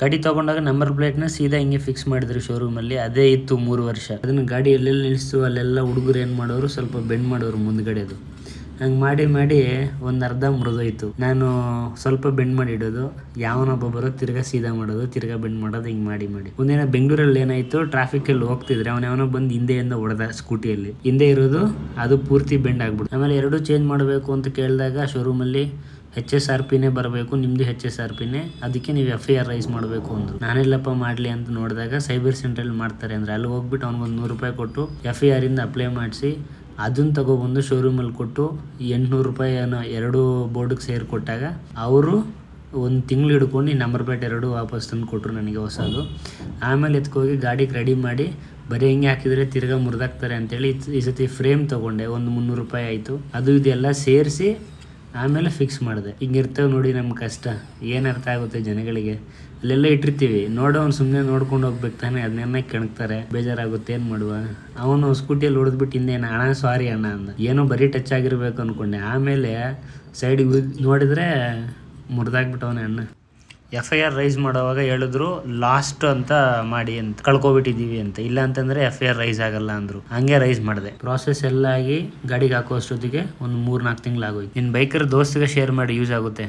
ಗಾಡಿ ತಗೊಂಡಾಗ ನಂಬರ್ ಪ್ಲೇಟ್ನ ಸೀದಾ ಹಿಂಗೆ ಫಿಕ್ಸ್ ಮಾಡಿದ್ರು ಶೋರೂಮಲ್ಲಿ. ಅದೇ ಇತ್ತು 3 ವರ್ಷ. ಅದನ್ನು ಗಾಡಿ ಎಲ್ಲೆಲ್ಲಿ ನಿಲ್ಲಿಸ್ತು ಅಲ್ಲೆಲ್ಲ ಹುಡುಗರು ಏನು ಮಾಡೋರು, ಸ್ವಲ್ಪ ಬೆಂಡ್ ಮಾಡೋರು ಮುಂದ್ಗಡೆದು. ಹಂಗೆ ಮಾಡಿ ಒಂದು ಅರ್ಧ ಮುರಿದೋಯ್ತು. ನಾನು ಸ್ವಲ್ಪ ಬೆಂಡ್ ಮಾಡಿ ಇಡೋದು, ಯಾವನೊಬ್ಬ ಬರೋ ತಿರ್ಗಾ ಸೀದಾ ಮಾಡೋದು, ತಿರ್ಗಾ ಬೆಂಡ್ ಮಾಡೋದು, ಹಿಂಗೆ ಮಾಡಿ ಒಂದಿನ ಬೆಂಗಳೂರಲ್ಲಿ ಏನಾಯಿತು, ಟ್ರಾಫಿಕಲ್ಲಿ ಹೋಗ್ತಿದ್ರೆ ಅವನವನೋ ಬಂದು ಹಿಂದೆಯಿಂದ ಹೊಡೆದ ಸ್ಕೂಟಿಯಲ್ಲಿ. ಹಿಂದೆ ಇರೋದು ಅದು ಪೂರ್ತಿ ಬೆಂಡ್ ಆಗ್ಬಿಡ್ತು. ಆಮೇಲೆ ಎರಡು ಚೇಂಜ್ ಮಾಡಬೇಕು ಅಂತ ಕೇಳಿದಾಗ ಶೋರೂಮಲ್ಲಿ HSRPನೇ ಬರಬೇಕು, ನಿಮ್ಮದು HSRPನೇ, ಅದಕ್ಕೆ ನೀವು FIR ರೈಸ್ ಮಾಡಬೇಕು ಅಂದರು. ನಾನೆಲ್ಲಪ್ಪ ಮಾಡಲಿ ಅಂತ ನೋಡಿದಾಗ ಸೈಬರ್ ಸೆಂಟ್ರಲ್ಲಿ ಮಾಡ್ತಾರೆ ಅಂದರೆ ಅಲ್ಲಿ ಹೋಗ್ಬಿಟ್ಟು ಅವ್ನಿಗೊಂದು 100 ರೂಪಾಯಿ ಕೊಟ್ಟು FIR ಇಂದ ಅಪ್ಲೈ ಮಾಡಿಸಿ ಅದನ್ನು ತಗೊಬಂದು ಶೋರೂಮಲ್ಲಿ ಕೊಟ್ಟು 800 ರೂಪಾಯಿ ಎರಡು ಬೋರ್ಡಿಗೆ ಸೇರಿ ಕೊಟ್ಟಾಗ ಅವರು ಒಂದು ತಿಂಗಳು ಹಿಡ್ಕೊಂಡು ನಂಬರ್ ಪ್ಲೇಟ್ ಎರಡು ವಾಪಸ್ ತಂದು ಕೊಟ್ಟರು ನನಗೆ ಹೊಸದು. ಆಮೇಲೆ ಎತ್ಕೋಗಿ ಗಾಡಿಗೆ ರೆಡಿ ಮಾಡಿ ಬರೀ ಹಿಂಗೆ ಹಾಕಿದರೆ ತಿರ್ಗಾ ಮುರಿದಾಕ್ತಾರೆ ಅಂತೇಳಿ ಈ ಸತಿ ಫ್ರೇಮ್ ತೊಗೊಂಡೆ. ಒಂದು 300 ರೂಪಾಯಿ ಆಯಿತು. ಅದು ಇದೆಲ್ಲ ಸೇರಿಸಿ ಆಮೇಲೆ ಫಿಕ್ಸ್ ಮಾಡಿದೆ. ಹಿಂಗಿರ್ತವೆ ನೋಡಿ ನಮ್ಮ ಕಷ್ಟ. ಏನು ಅರ್ಥ ಆಗುತ್ತೆ ಜನಗಳಿಗೆ? ಅಲ್ಲೆಲ್ಲ ಇಟ್ಟಿರ್ತೀವಿ, ನೋಡೋನು ಸುಮ್ಮನೆ ನೋಡ್ಕೊಂಡು ಹೋಗ್ಬೇಕು ತಾನೆ, ಅದನ್ನೆಲ್ಲ ಕೆಣಕ್ತಾರೆ, ಬೇಜಾರಾಗುತ್ತೆ. ಏನು ಮಾಡುವ? ಅವನು ಸ್ಕೂಟಿಯಲ್ಲಿ ಹೊಡೆದ್ಬಿಟ್ಟು ಹಿಂದೇನು ಅಣ್ಣ ಸಾರಿ ಅಣ್ಣ ಅಂದ. ಏನೋ ಬರೀ ಟಚ್ ಆಗಿರ್ಬೇಕು ಅಂದ್ಕೊಂಡೆ. ಆಮೇಲೆ ಸೈಡಿಗೆ ನೋಡಿದರೆ ಮುರಿದಾಗ್ಬಿಟ್ಟವನೇ ಅಣ್ಣ. FIR ರೈಸ್ ಮಾಡೋವಾಗ ಹೇಳಿದ್ರು ಲಾಸ್ಟ್ ಅಂತ ಮಾಡಿ ಅಂತ, ಕಳ್ಕೊಬಿಟ್ಟಿದ್ದೀವಿ ಅಂತ. ಇಲ್ಲ ಅಂತಂದರೆ FIR ರೈಸ್ ಆಗಲ್ಲ ಅಂದರು. ಹಂಗೆ ರೈಸ್ ಮಾಡಿದೆ. ಪ್ರಾಸೆಸ್ ಎಲ್ಲ ಆಗಿ ಗಾಡಿಗೆ ಹಾಕೋ ಅಷ್ಟೊತ್ತಿಗೆ ಒಂದು 3-4 ತಿಂಗಳಾಗೋಯ್ತು. ನಿನ್ನ ಬೈಕರ್ ದೋಸ್ತಿಗೆ ಶೇರ್ ಮಾಡಿ, ಯೂಸ್ ಆಗುತ್ತೆ.